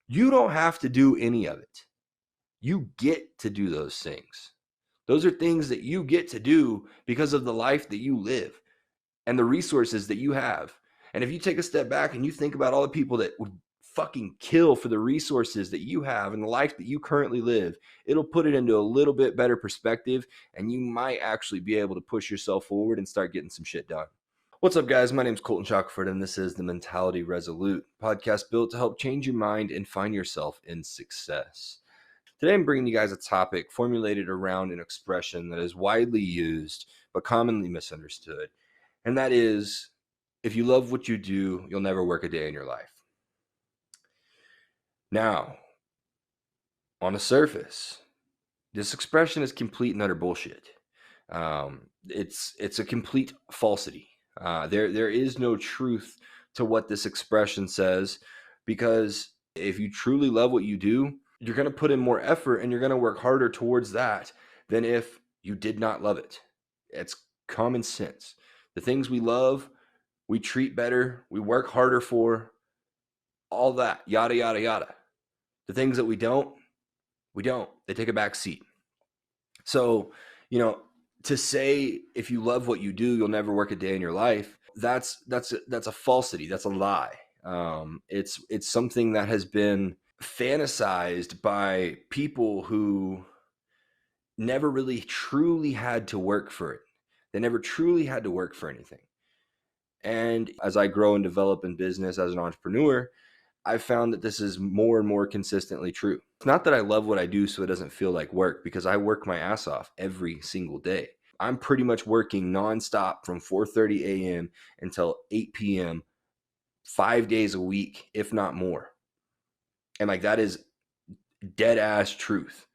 You don't have to do any of it. You get to do those things. Those are things that you get to do because of the life that you live and the resources that you have. And if you take a step back and you think about all the people that would fucking kill for the resources that you have and the life that you currently live, it'll put it into a little bit better perspective, and you might actually be able to push yourself forward and start getting some shit done. What's up, guys? My name's Colton Chalkford, and this is the Mentality Resolute podcast built to help change your mind and find yourself in success. Today, I'm bringing you guys a topic formulated around an expression that is widely used but commonly misunderstood, and that is, if you love what you do, you'll never work a day in your life. Now, on the surface, this expression is complete and utter bullshit. It's a complete falsity. There is no truth to what this expression says, because if you truly love what you do, you're going to put in more effort and you're going to work harder towards that than if you did not love it. It's common sense. The things we love, we treat better, we work harder for, all that, yada, yada, yada. The things that we don't. They take a back seat. So, to say if you love what you do, you'll never work a day in your life, that's a falsity. That's a lie. It's something that has been fantasized by people who never really truly had to work for it. They never truly had to work for anything. And as I grow and develop in business as an entrepreneur, I've found that this is more and more consistently true. It's not that I love what I do so it doesn't feel like work, because I work my ass off every single day. I'm pretty much working nonstop from 4:30 a.m. until 8 p.m. 5 days a week, if not more. And that is dead ass truth.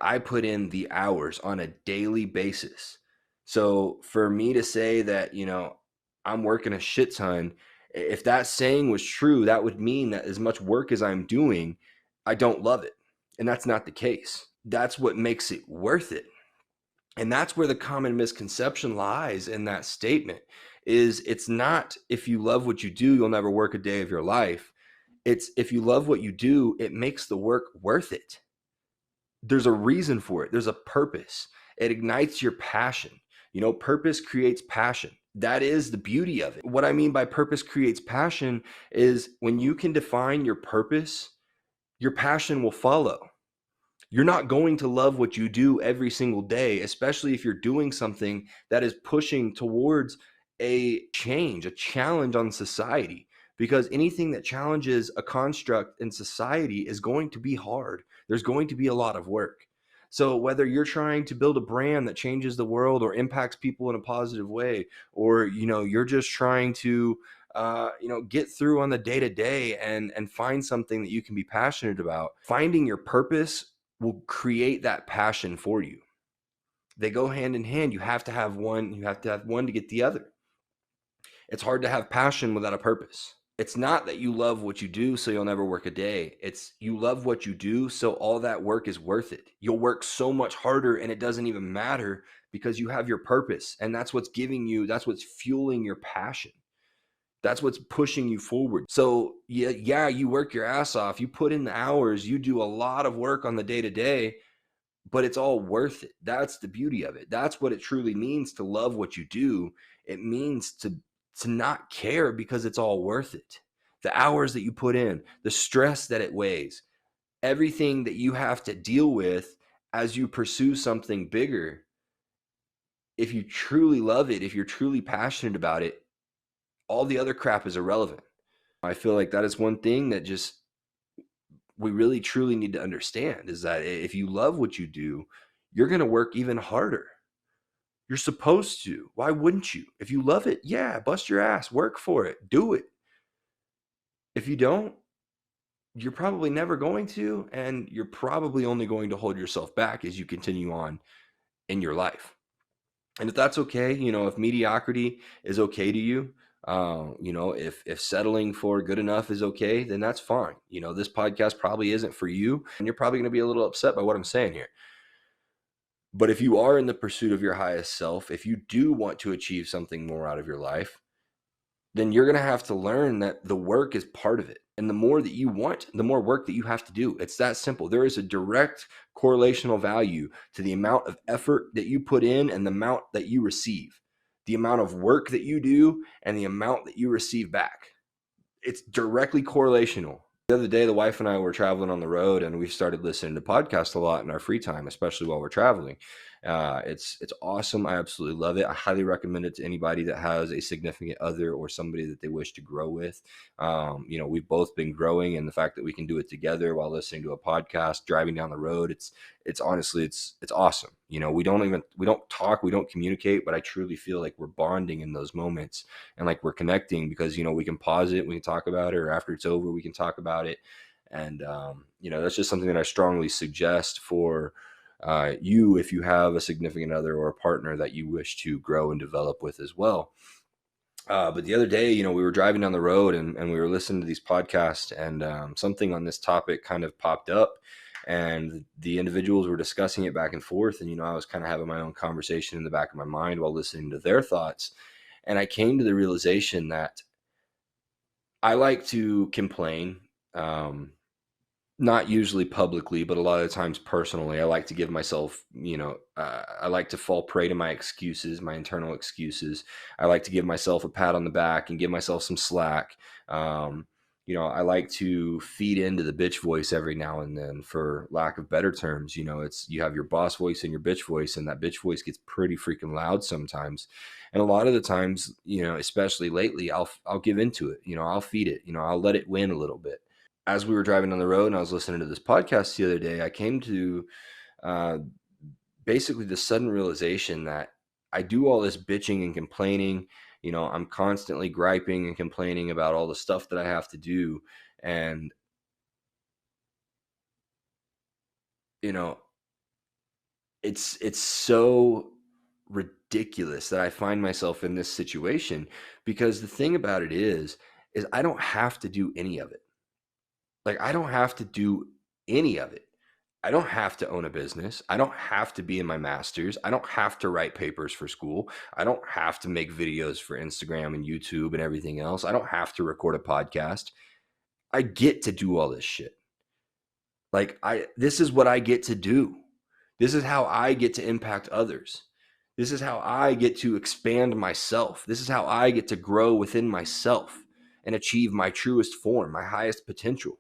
I put in the hours on a daily basis. So for me to say that, I'm working a shit ton, if that saying was true, that would mean that as much work as I'm doing, I don't love it. And that's not the case. That's what makes it worth it. And that's where the common misconception lies in that statement. It's not, if you love what you do, you'll never work a day of your life. It's, if you love what you do, it makes the work worth it. There's a reason for it. There's a purpose. It ignites your passion. Purpose creates passion. That is the beauty of it. What I mean by purpose creates passion is when you can define your purpose, your passion will follow. You're not going to love what you do every single day, especially if you're doing something that is pushing towards a change, a challenge on society, because anything that challenges a construct in society is going to be hard. There's going to be a lot of work. So whether you're trying to build a brand that changes the world or impacts people in a positive way, or you're just trying to get through on the day to day and find something that you can be passionate about, finding your purpose will create that passion for you. They go hand in hand. You have to have one. You have to have one to get the other. It's hard to have passion without a purpose. It's not that you love what you do so you'll never work a day. It's you love what you do so all that work is worth it. You'll work so much harder and it doesn't even matter because you have your purpose, and that's what's fueling your passion. That's what's pushing you forward. So yeah, you work your ass off. You put in the hours. You do a lot of work on the day to day, but it's all worth it. That's the beauty of it. That's what it truly means to love what you do. It means to not care, because it's all worth it. The hours that you put in, the stress that it weighs, everything that you have to deal with as you pursue something bigger. If you truly love it, if you're truly passionate about it, all the other crap is irrelevant. I feel like that is one thing that just we really truly need to understand, is that if you love what you do, you're going to work even harder. You're supposed to. Why wouldn't you? If you love it, yeah, bust your ass, work for it, do it. If you don't, you're probably never going to, and you're probably only going to hold yourself back as you continue on in your life. And if that's okay, if mediocrity is okay to you, if settling for good enough is okay, then that's fine. This podcast probably isn't for you, and you're probably going to be a little upset by what I'm saying here. But if you are in the pursuit of your highest self, if you do want to achieve something more out of your life, then you're going to have to learn that the work is part of it. And the more that you want, the more work that you have to do. It's that simple. There is a direct correlational value to the amount of effort that you put in and the amount that you receive, the amount of work that you do and the amount that you receive back. It's directly correlational. The other day, the wife and I were traveling on the road, and we started listening to podcasts a lot in our free time, especially while we're traveling. It's awesome. I absolutely love it. I highly recommend it to anybody that has a significant other or somebody that they wish to grow with. We've both been growing, and the fact that we can do it together while listening to a podcast, driving down the road, it's honestly it's awesome. We don't talk, we don't communicate, but I truly feel like we're bonding in those moments and like we're connecting because we can pause it, we can talk about it, or after it's over, we can talk about it. And that's just something that I strongly suggest for you if you have a significant other or a partner that you wish to grow and develop with as well. But the other day, we were driving down the road and we were listening to these podcasts, and something on this topic kind of popped up, and the individuals were discussing it back and forth. And, I was kind of having my own conversation in the back of my mind while listening to their thoughts. And I came to the realization that I like to complain, not usually publicly, but a lot of times personally. I like to give myself, I like to fall prey to my excuses, my internal excuses. I like to give myself a pat on the back and give myself some slack. I like to feed into the bitch voice every now and then, for lack of better terms. You have your boss voice and your bitch voice, and that bitch voice gets pretty freaking loud sometimes. And a lot of the times, especially lately, I'll give into it. I'll feed it. I'll let it win a little bit. As we were driving down the road and I was listening to this podcast the other day, I came to basically the sudden realization that I do all this bitching and complaining. I'm constantly griping and complaining about all the stuff that I have to do. And, it's so ridiculous that I find myself in this situation, because the thing about it is I don't have to do any of it. Like, I don't have to do any of it. I don't have to own a business. I don't have to be in my master's. I don't have to write papers for school. I don't have to make videos for Instagram and YouTube and everything else. I don't have to record a podcast. I get to do all this shit. Like, this is what I get to do. This is how I get to impact others. This is how I get to expand myself. This is how I get to grow within myself and achieve my truest form, my highest potential.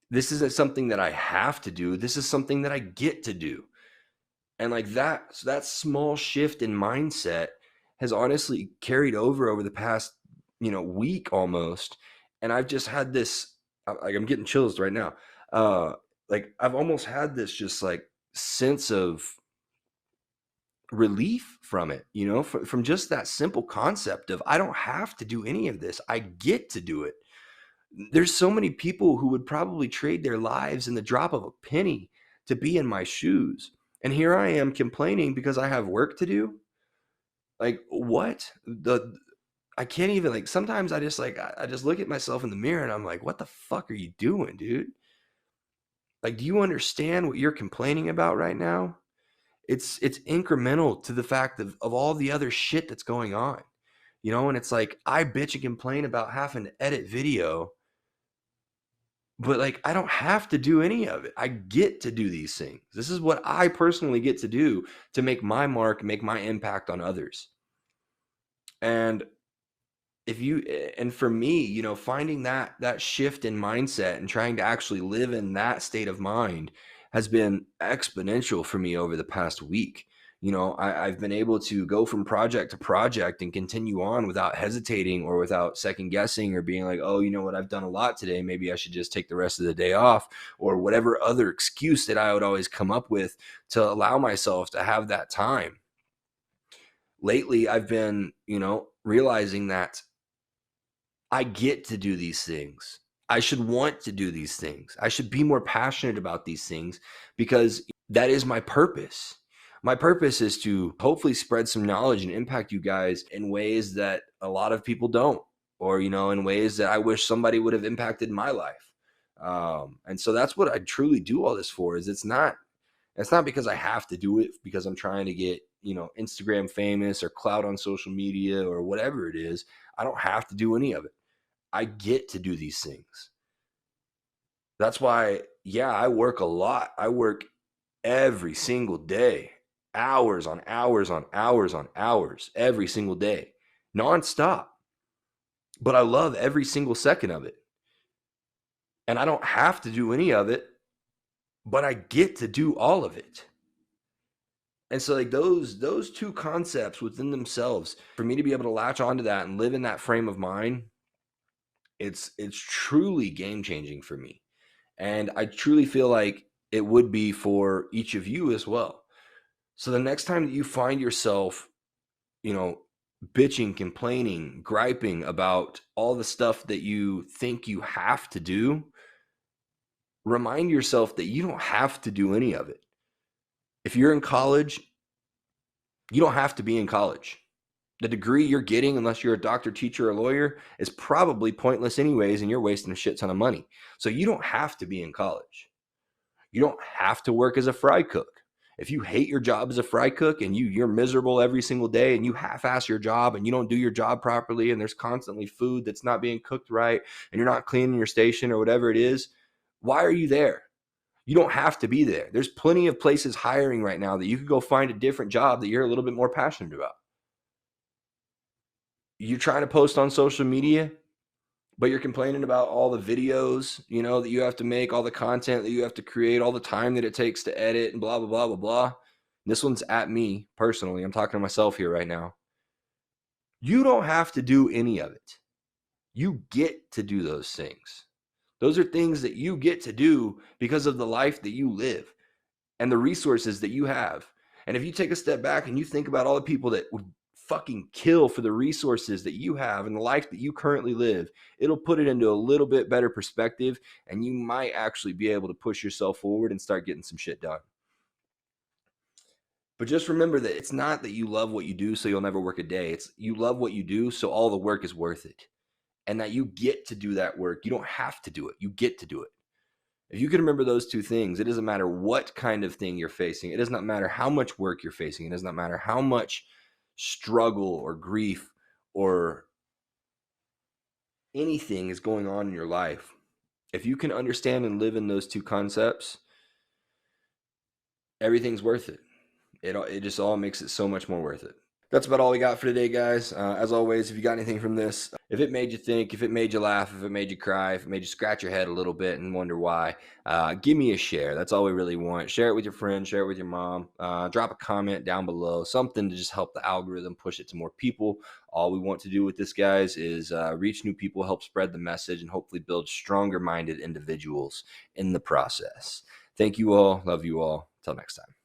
This isn't something that I have to do. This is something that I get to do. And like that small shift in mindset has honestly carried over the past, week almost. And I've just had this, like, I'm getting chills right now. Like, I've almost had this just like sense of relief from it, from just that simple concept of I don't have to do any of this. I get to do it. There's so many people who would probably trade their lives in the drop of a penny to be in my shoes. And here I am complaining because I have work to do. Like, what? I can't even, like, sometimes I just look at myself in the mirror and I'm like, what the fuck are you doing, dude? Like, do you understand what you're complaining about right now? It's incremental to the fact of all the other shit that's going on. And it's like, I bitch and complain about having to edit video, but like, I don't have to do any of it. I get to do these things. This is what I personally get to do to make my mark, make my impact on others. And for me, finding that shift in mindset and trying to actually live in that state of mind has been exponential for me over the past week. I've been able to go from project to project and continue on without hesitating or without second guessing or being like, oh, you know what, I've done a lot today, maybe I should just take the rest of the day off, or whatever other excuse that I would always come up with to allow myself to have that time. Lately, I've been, realizing that I get to do these things. I should want to do these things. I should be more passionate about these things because that is my purpose. My purpose is to hopefully spread some knowledge and impact you guys in ways that a lot of people don't, or, in ways that I wish somebody would have impacted my life. And so that's what I truly do all this for. Is it's not because I have to do it because I'm trying to get, Instagram famous or clout on social media or whatever it is. I don't have to do any of it. I get to do these things. That's why, yeah, I work a lot. I work every single day, hours on hours on hours on hours, every single day, nonstop. But I love every single second of it. And I don't have to do any of it, but I get to do all of it. And so like those two concepts within themselves, for me to be able to latch onto that and live in that frame of mind, it's truly game changing for me. And I truly feel like it would be for each of you as well. So the next time that you find yourself, bitching, complaining, griping about all the stuff that you think you have to do, remind yourself that you don't have to do any of it. If you're in college, you don't have to be in college. The degree you're getting, unless you're a doctor, teacher, or lawyer, is probably pointless anyways, and you're wasting a shit ton of money. So you don't have to be in college. You don't have to work as a fry cook. If you hate your job as a fry cook and you're miserable every single day and you half-ass your job and you don't do your job properly and there's constantly food that's not being cooked right and you're not cleaning your station or whatever it is, why are you there? You don't have to be there. There's plenty of places hiring right now that you could go find a different job that you're a little bit more passionate about. You're trying to post on social media, but you're complaining about all the videos, that you have to make, all the content that you have to create, all the time that it takes to edit and blah, blah, blah, blah, blah. This one's at me personally. I'm talking to myself here right now. You don't have to do any of it. You get to do those things. Those are things that you get to do because of the life that you live and the resources that you have. And if you take a step back and you think about all the people that would fucking kill for the resources that you have and the life that you currently live, it'll put it into a little bit better perspective, and you might actually be able to push yourself forward and start getting some shit done. But just remember that it's not that you love what you do so you'll never work a day. It's you love what you do so all the work is worth it. And that you get to do that work. You don't have to do it. You get to do it. If you can remember those two things, it doesn't matter what kind of thing you're facing. It does not matter how much work you're facing. It does not matter how much struggle or grief or anything is going on in your life. If you can understand and live in those two concepts, everything's worth it. It just all makes it so much more worth it. That's about all we got for today, guys. As always, if you got anything from this, if it made you think, if it made you laugh, if it made you cry, if it made you scratch your head a little bit and wonder why, give me a share. That's all we really want. Share it with your friends, share it with your mom, drop a comment down below, something to just help the algorithm push it to more people. All we want to do with this, guys, is reach new people, help spread the message, and hopefully build stronger-minded individuals in the process. Thank you all. Love you all. Till next time.